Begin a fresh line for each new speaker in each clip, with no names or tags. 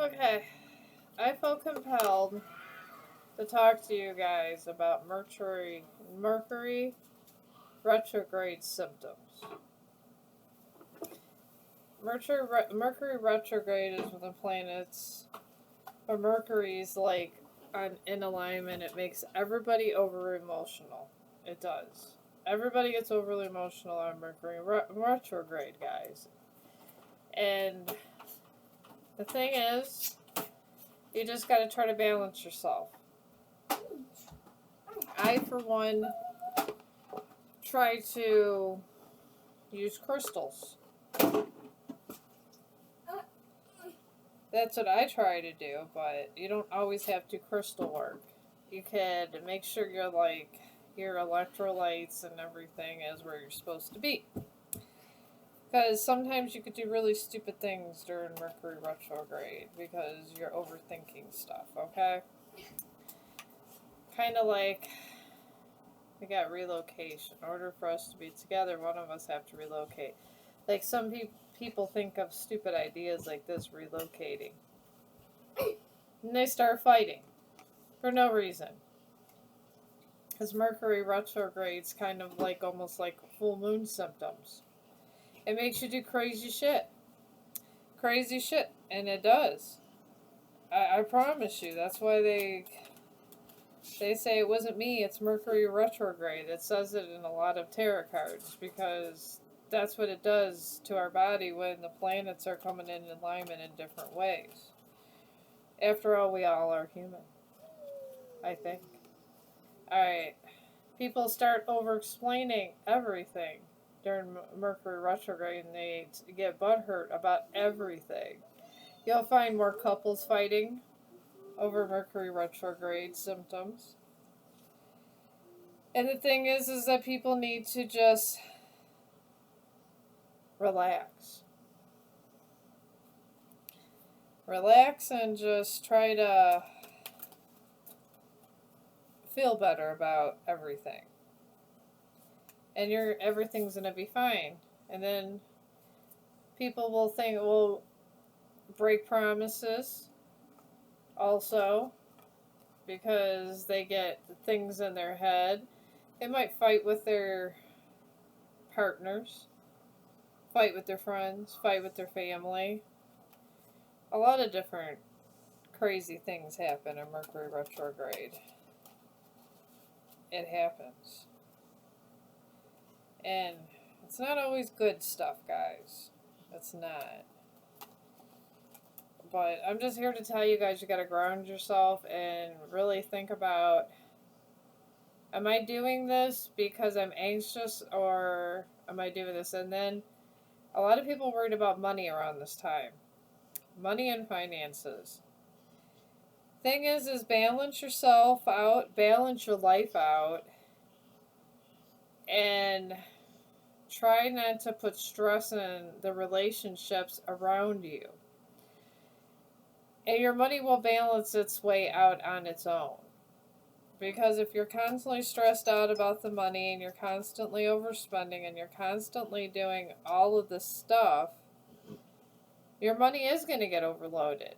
Okay, I feel compelled to talk to you guys about Mercury retrograde symptoms. Mercury retrograde is when the planets, but Mercury's like in alignment. It makes everybody over emotional. It does. Everybody gets overly emotional on Mercury retrograde, guys. And the thing is, you just got to try to balance yourself. I, for one, try to use crystals. That's what I try to do, but you don't always have to crystal work. You can make sure your electrolytes and everything is where you're supposed to be. Because sometimes you could do really stupid things during Mercury retrograde because you're overthinking stuff, okay? Kind of like we got relocation. In order for us to be together, one of us have to relocate. Like some people think of stupid ideas like this, relocating. And they start fighting for no reason. Because Mercury retrograde's kind of like almost like full moon symptoms. It makes you do crazy shit. Crazy shit. And it does. I promise you. That's why they say it wasn't me, it's Mercury retrograde. It says it in a lot of tarot cards because that's what it does to our body when the planets are coming in alignment in different ways. After all, we all are human, I think. Alright, people start over-explaining everything during Mercury retrograde and they get butthurt about everything. You'll find more couples fighting over Mercury retrograde symptoms. And the thing is that people need to just relax. Relax and just try to feel better about everything. And everything's gonna be fine. And then people will think, well, break promises also because they get things in their head. They might fight with their partners, fight with their friends, fight with their family. A lot of different crazy things happen in Mercury retrograde. It happens. And it's not always good stuff, guys. It's not. But I'm just here to tell you guys you gotta ground yourself and really think about, am I doing this because I'm anxious or am I doing this? And then a lot of people worried about money around this time. Money and finances. Thing is balance yourself out, balance your life out, and try not to put stress in the relationships around you. And your money will balance its way out on its own. Because if you're constantly stressed out about the money and you're constantly overspending and you're constantly doing all of this stuff, your money is going to get overloaded.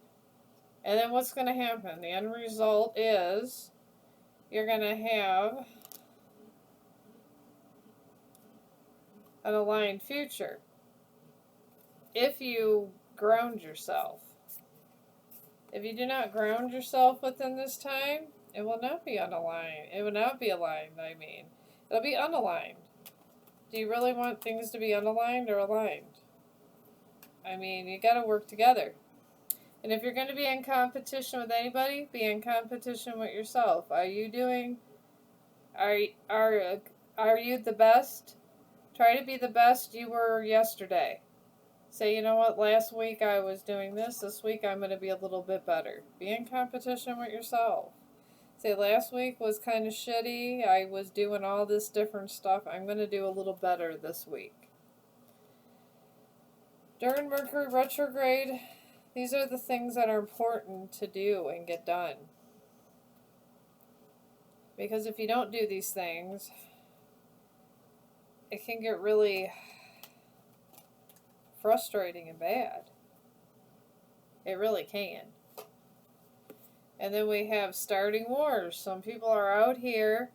And then what's going to happen? The end result is you're going to have an aligned future if you ground yourself. If you do not ground yourself within this time, it will not be unaligned. It will not be aligned, I mean. It'll be unaligned. Do you really want things to be unaligned or aligned? I mean, you gotta work together. And if you're going to be in competition with anybody, be in competition with yourself. Are you you the best? Try to be the best you were yesterday. Say, you know what, last week I was doing this week I'm going to be a little bit better. Be in competition with yourself. Say, last week was kind of shitty, I was doing all this different stuff, I'm going to do a little better this week. During Mercury retrograde, these are the things that are important to do and get done. Because if you don't do these things, it can get really frustrating and bad. It really can. And then we have starting wars. Some people are out here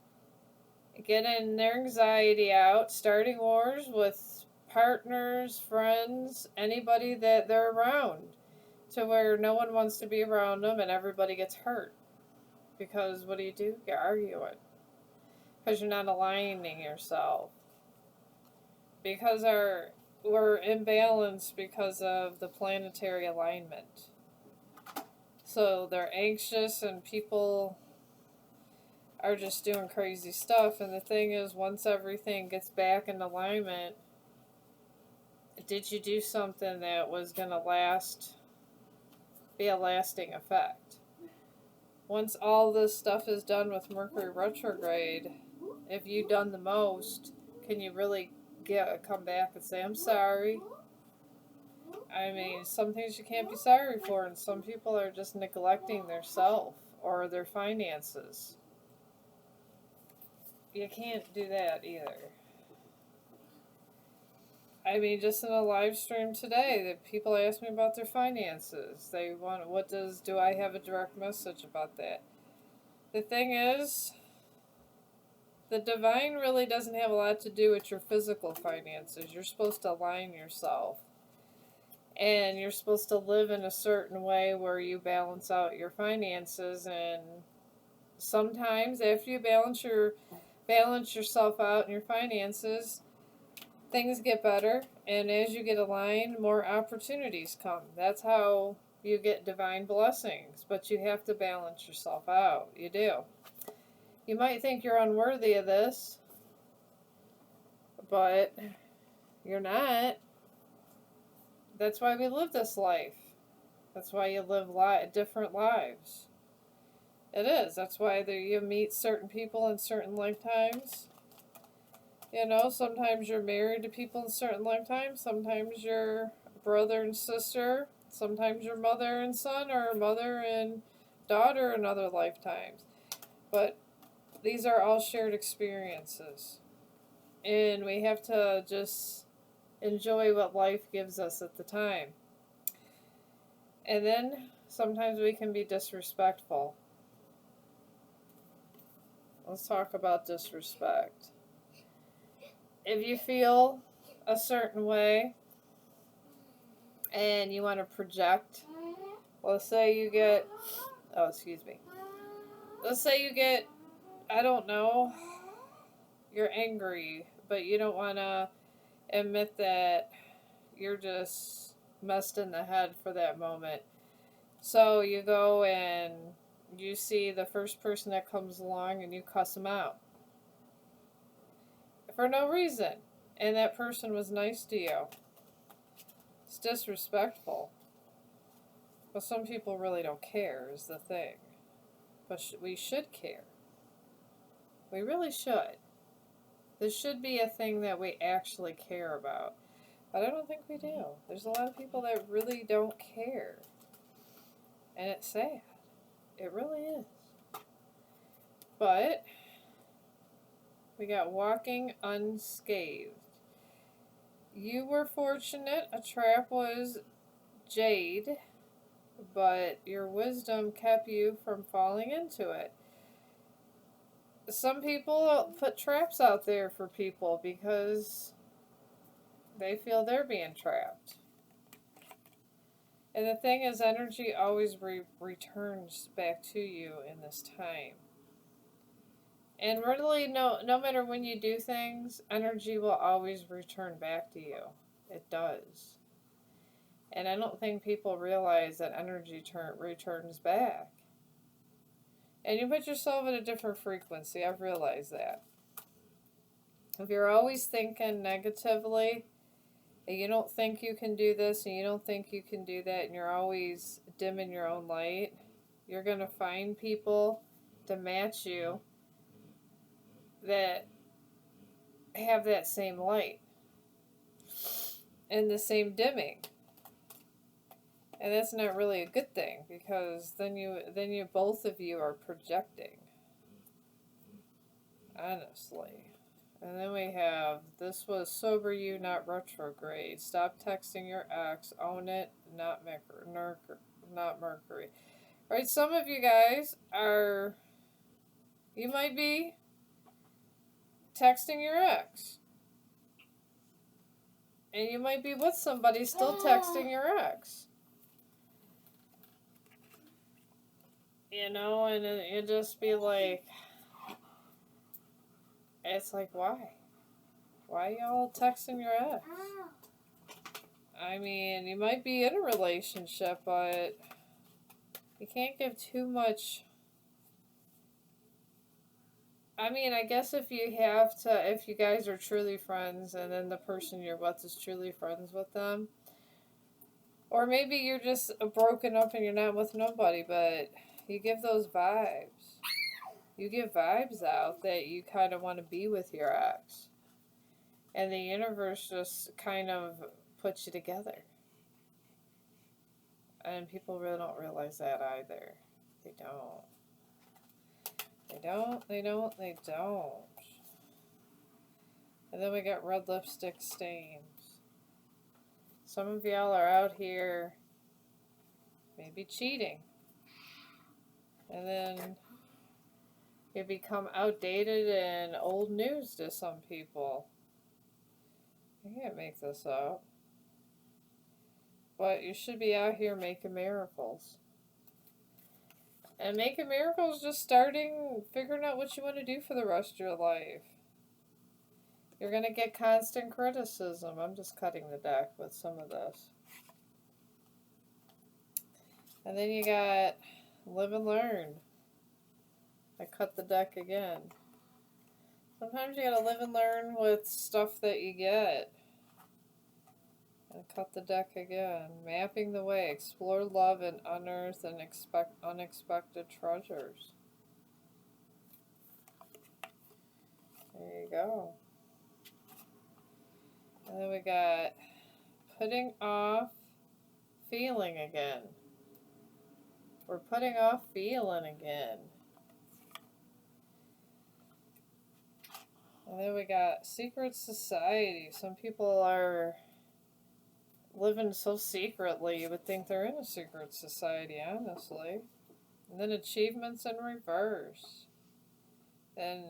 getting their anxiety out, starting wars with partners, friends, anybody that they're around, to where no one wants to be around them and everybody gets hurt. Because what do? You argue it. Because you're not aligning yourself. Because we're imbalanced because of the planetary alignment. So they're anxious and people are just doing crazy stuff. And the thing is, once everything gets back in alignment, did you do something that was going to be a lasting effect? Once all this stuff is done with Mercury retrograde, if you've done the most, can you really come back and say, I'm sorry? I mean, some things you can't be sorry for, and some people are just neglecting their self or their finances. You can't do that either. I mean, just in a live stream today, that people ask me about their finances. They want, do I have a direct message about that? The thing is, the divine really doesn't have a lot to do with your physical finances. You're supposed to align yourself. And you're supposed to live in a certain way where you balance out your finances. And sometimes after you balance yourself out in your finances, things get better. And as you get aligned, more opportunities come. That's how you get divine blessings. But you have to balance yourself out. You do. You might think you're unworthy of this, but you're not. That's why we live this life. That's why you live different lives. It is. That's why you meet certain people in certain lifetimes. You know, sometimes you're married to people in certain lifetimes. Sometimes you're brother and sister. Sometimes you're mother and son, or mother and daughter in other lifetimes. But these are all shared experiences. And we have to just enjoy what life gives us at the time. And then sometimes we can be disrespectful. Let's talk about disrespect. If you feel a certain way and you want to project, let's say you get, let's say you get, I don't know, you're angry, but you don't want to admit that you're just messed in the head for that moment. So you go and you see the first person that comes along and you cuss them out. For no reason. And that person was nice to you. It's disrespectful. But some people really don't care is the thing. But we should care. We really should. This should be a thing that we actually care about. But I don't think we do. There's a lot of people that really don't care. And it's sad. It really is. But we got walking unscathed. You were fortunate. A trap was jade, but your wisdom kept you from falling into it. Some people put traps out there for people because they feel they're being trapped. And the thing is, energy always returns back to you in this time. And really, no matter when you do things, energy will always return back to you. It does. And I don't think people realize that energy returns back. And you put yourself at a different frequency. I've realized that. If you're always thinking negatively, and you don't think you can do this, and you don't think you can do that, and you're always dimming your own light, you're going to find people to match you that have that same light and the same dimming. And that's not really a good thing, because then you both of you are projecting. Honestly. And then we have, this was sober you, not retrograde. Stop texting your ex. Own it, not Mercury. Alright, some of you guys are, you might be texting your ex. And you might be with somebody still texting your ex. You know, and it just be like, it's like, why? Why y'all texting your ex? I mean, you might be in a relationship, but you can't give too much. I mean, I guess if you guys are truly friends and then the person you're with is truly friends with them, or maybe you're just broken up and you're not with nobody, but you give those vibes. You give vibes out that you kind of want to be with your ex. And the universe just kind of puts you together. And people really don't realize that either. They don't. They don't. And then we got red lipstick stains. Some of y'all are out here maybe cheating. And then you become outdated and old news to some people. I can't make this up. But you should be out here making miracles. And making miracles, just figuring out what you want to do for the rest of your life. You're going to get constant criticism. I'm just cutting the deck with some of this. And then you got live and learn. I cut the deck again. Sometimes you got to live and learn with stuff that you get. And cut the deck again. Mapping the way. Explore love and unearth and unexpected treasures. There you go. And then we got putting off feeling again. We're putting off feeling again. And then we got secret society. Some people are living so secretly, you would think they're in a secret society, honestly. And then achievements in reverse. And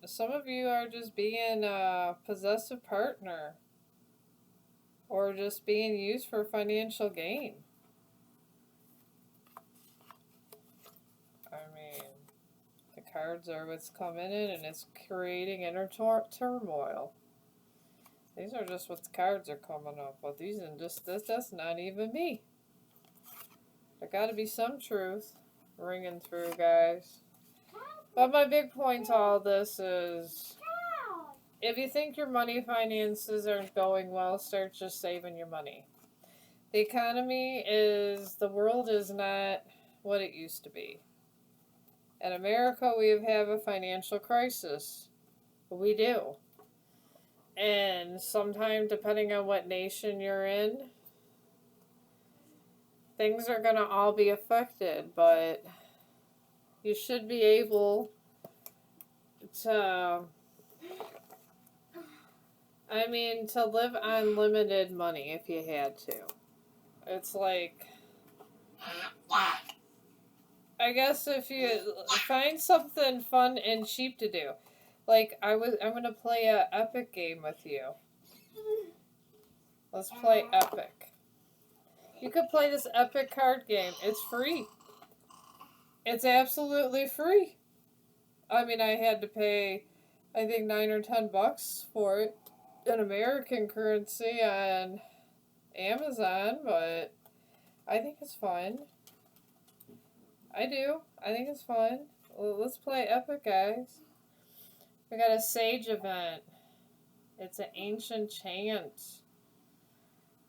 some of you are just being a possessive partner. Or just being used for financial gain. I mean, the cards are what's coming in and it's creating inner turmoil. These are just what the cards are coming up with. These and just that's not even me. There gotta be some truth ringing through, guys. But my big point to all this is, if you think your money finances aren't going well, start just saving your money. The economy the world is not what it used to be. In America, we have a financial crisis. We do. And sometimes, depending on what nation you're in, things are going to all be affected. But you should be able to, to live on limited money if you had to. It's like, I guess if you find something fun and cheap to do. Like, I'm going to play a Epic game with you. Let's play Epic. You could play this Epic card game. It's free. It's absolutely free. I mean, I had to pay, I think, $9 or $10 for it in American currency on Amazon, but I think it's fun. I do. I think it's fun. Well, let's play Epic, guys. We got a Sage event. It's an ancient chant.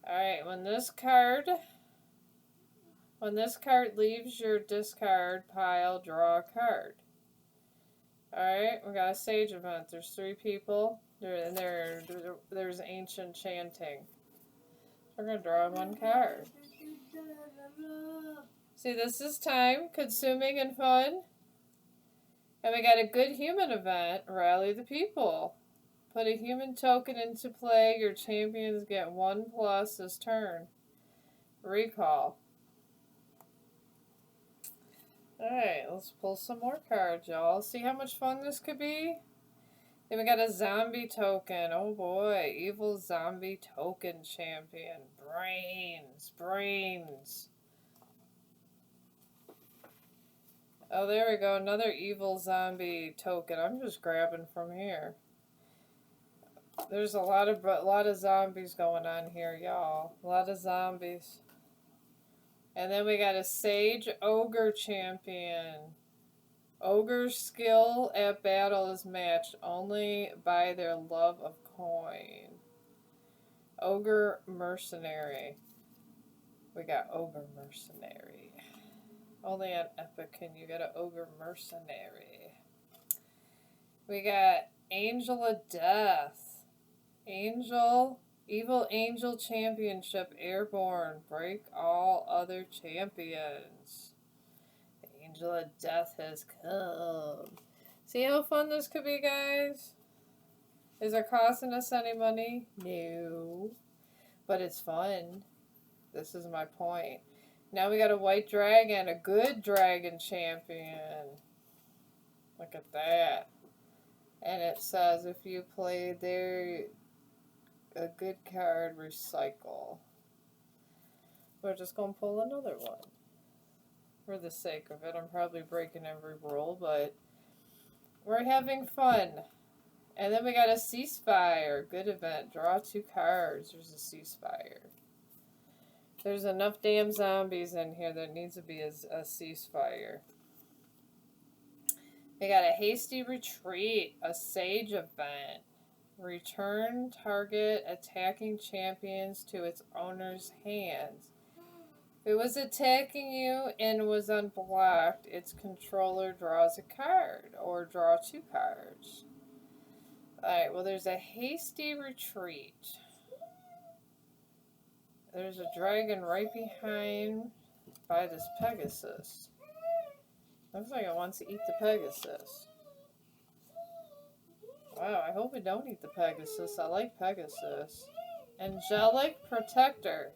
Alright, when this card leaves your discard pile, draw a card. Alright, we got a Sage event. There's 3 people. There's ancient chanting. We're going to draw 1 card. See, this is time consuming and fun. And we got a good human event, rally the people. Put a human token into play. Your champions get 1+ this turn. Recall. Alright, let's pull some more cards, y'all. See how much fun this could be? Then we got a zombie token. Oh boy. Evil zombie token champion. Brains. Brains. Oh, there we go. Another evil zombie token. I'm just grabbing from here. There's a lot of zombies going on here, y'all. A lot of zombies. And then we got a Sage Ogre champion. Ogre's skill at battle is matched only by their love of coin. Ogre Mercenary. We got Ogre Mercenary. Only on Epic can you get an Ogre Mercenary. We got Angel of Death. Evil Angel Championship Airborne. Break all other champions. The Angel of Death has come. See how fun this could be, guys? Is it costing us any money? No. But it's fun. This is my point. Now we got a white dragon, a good dragon champion. Look at that. And it says if you play there, a good card, recycle. We're just going to pull another one. For the sake of it, I'm probably breaking every rule, but we're having fun. And then we got a ceasefire. Good event. Draw 2 cards. There's a ceasefire. There's enough damn zombies in here that needs to be a ceasefire. We got a hasty retreat. A sage event. Return target attacking champions to its owner's hands. If it was attacking you and was unblocked, its controller draws a card, or draw 2 cards. Alright, well there's a hasty retreat. There's a dragon right behind by this Pegasus. Looks like it wants to eat the Pegasus. Wow, I hope we don't eat the Pegasus. I like Pegasus. Angelic Protector.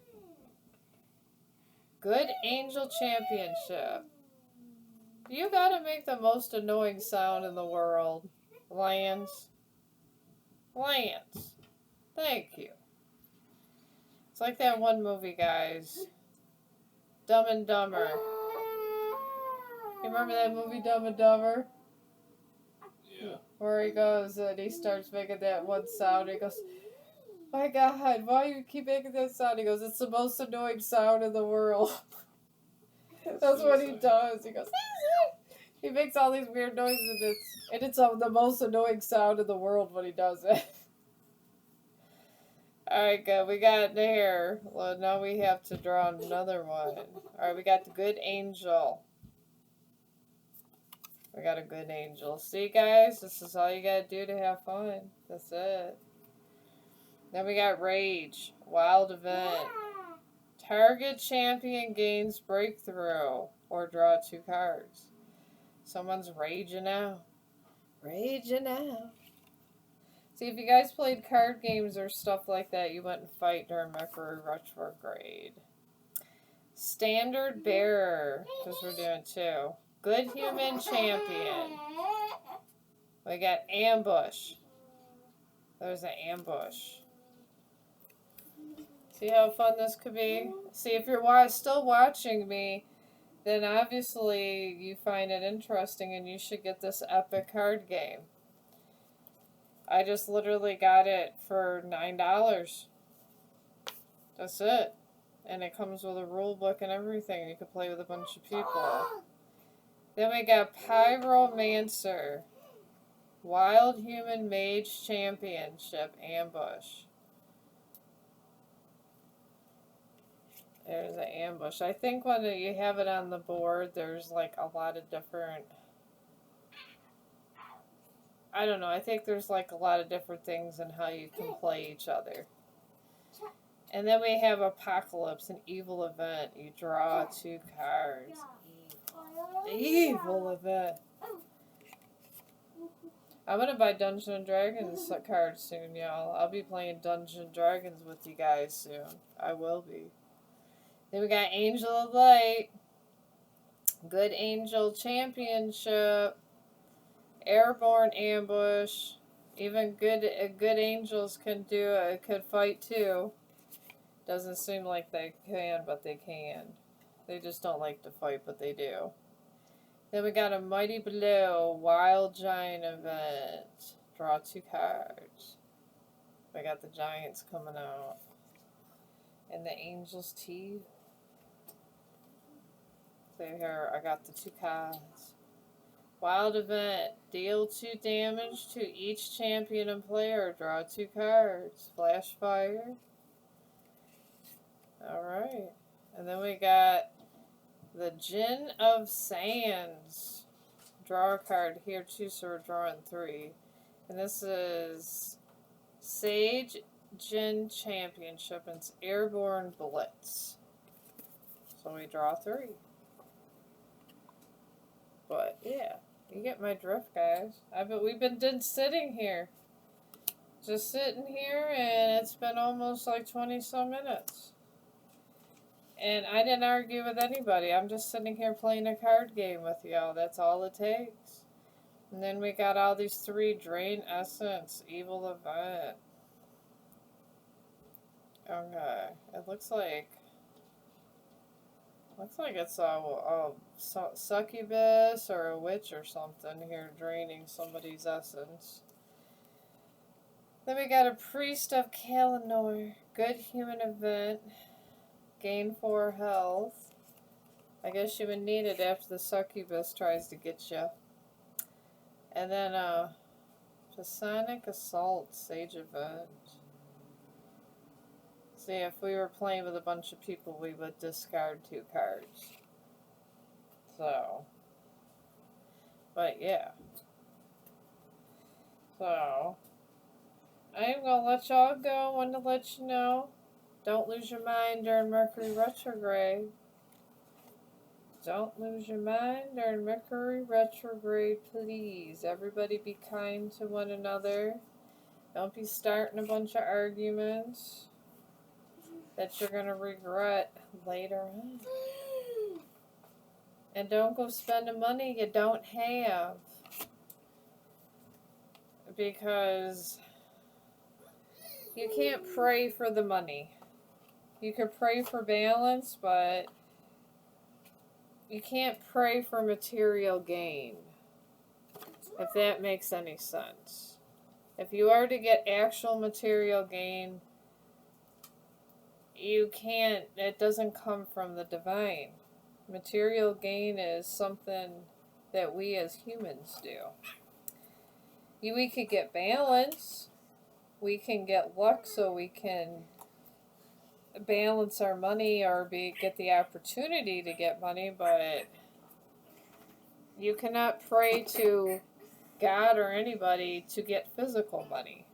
Good Angel Championship. You gotta make the most annoying sound in the world. Lance. Lance. Thank you. It's like that one movie, guys. Dumb and Dumber. You remember that movie, Dumb and Dumber?
Yeah.
Where he goes and he starts making that one sound. He goes, my God, why do you keep making that sound? He goes, it's the most annoying sound in the world. That's what he does. He goes, he makes all these weird noises and it's the most annoying sound in the world when he does it. Alright, good. We got there. Well, now we have to draw another one. Alright, we got the Good Angel. We got a Good Angel. See, guys? This is all you gotta do to have fun. That's it. Then we got Rage. Wild Event. Target champion gains breakthrough. Or draw 2 cards. Someone's raging out. Raging out. See, if you guys played card games or stuff like that, you wouldn't fight during Mercury retrograde. Standard Bearer, because we're doing 2. Good Human Champion. We got Ambush. There's an Ambush. See how fun this could be? See, if you're still watching me, then obviously you find it interesting and you should get this epic card game. I just literally got it for $9. That's it. And it comes with a rule book and everything. You can play with a bunch of people. Then we got Pyromancer. Wild Human Mage Championship Ambush. There's an ambush. I think when you have it on the board, there's like a lot of different... I don't know. I think there's like a lot of different things in how you can play each other. And then we have Apocalypse, an evil event. You draw 2 cards. Evil event. I'm gonna buy Dungeons and Dragons cards soon, y'all. I'll be playing Dungeons and Dragons with you guys soon. I will be. Then we got Angel of Light, Good Angel Championship, Airborne Ambush. Even good angels could fight too. Doesn't seem like they can, but they can. They just don't like to fight, but they do. Then we got a Mighty Blow Wild Giant event. Draw 2 cards. We got the Giants coming out. And the Angel's Teeth. So here, I got the 2 cards. Wild event. Deal 2 damage to each champion and player. Draw 2 cards. Flash fire. Alright. And then we got the Djinn of Sands. Draw a card here too, so we're drawing 3. And this is Sage Djinn Championship, and it's Airborne Blitz. So we draw 3. But yeah, you get my drift, guys. We've been sitting here. Just sitting here, and it's been almost like 20 some minutes. And I didn't argue with anybody. I'm just sitting here playing a card game with y'all. That's all it takes. And then we got all these 3 Drain Essence, Evil Event. Okay, it looks like it's a succubus or a witch or something here draining somebody's essence. Then we got a Priest of Kalinor, Good Human Event, gain 4 health. I guess you would need it after the succubus tries to get you. And then Psionic Assault, Sage Event. See, if we were playing with a bunch of people, we would discard 2 cards. So, but yeah. So, I am going to let y'all go. I wanted to let you know. Don't lose your mind during Mercury retrograde. Don't lose your mind during Mercury retrograde, please. Everybody be kind to one another. Don't be starting a bunch of arguments that you're going to regret later on. And don't go spending money you don't have. Because you can't pray for the money. You can pray for balance, but you can't pray for material gain, if that makes any sense. If you are to get actual material gain, you can't, it doesn't come from the divine. Material gain is something that we as humans do. We could get balance, we can get luck so we can balance our money or get the opportunity to get money, but you cannot pray to God or anybody to get physical money.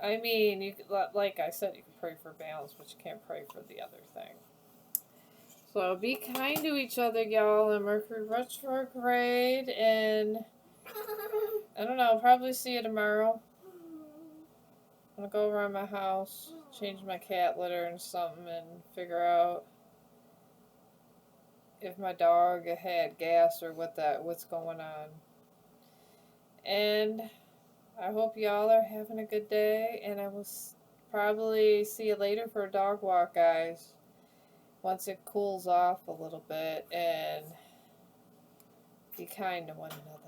I mean, you like I said, you can pray for balance, but you can't pray for the other thing. So be kind to each other, y'all, in Mercury retrograde, and I don't know, I'll probably see you tomorrow. I'm going to go around my house, change my cat litter and something, and figure out if my dog had gas or what's going on. And I hope y'all are having a good day, and I will probably see you later for a dog walk, guys, once it cools off a little bit, and be kind to one another.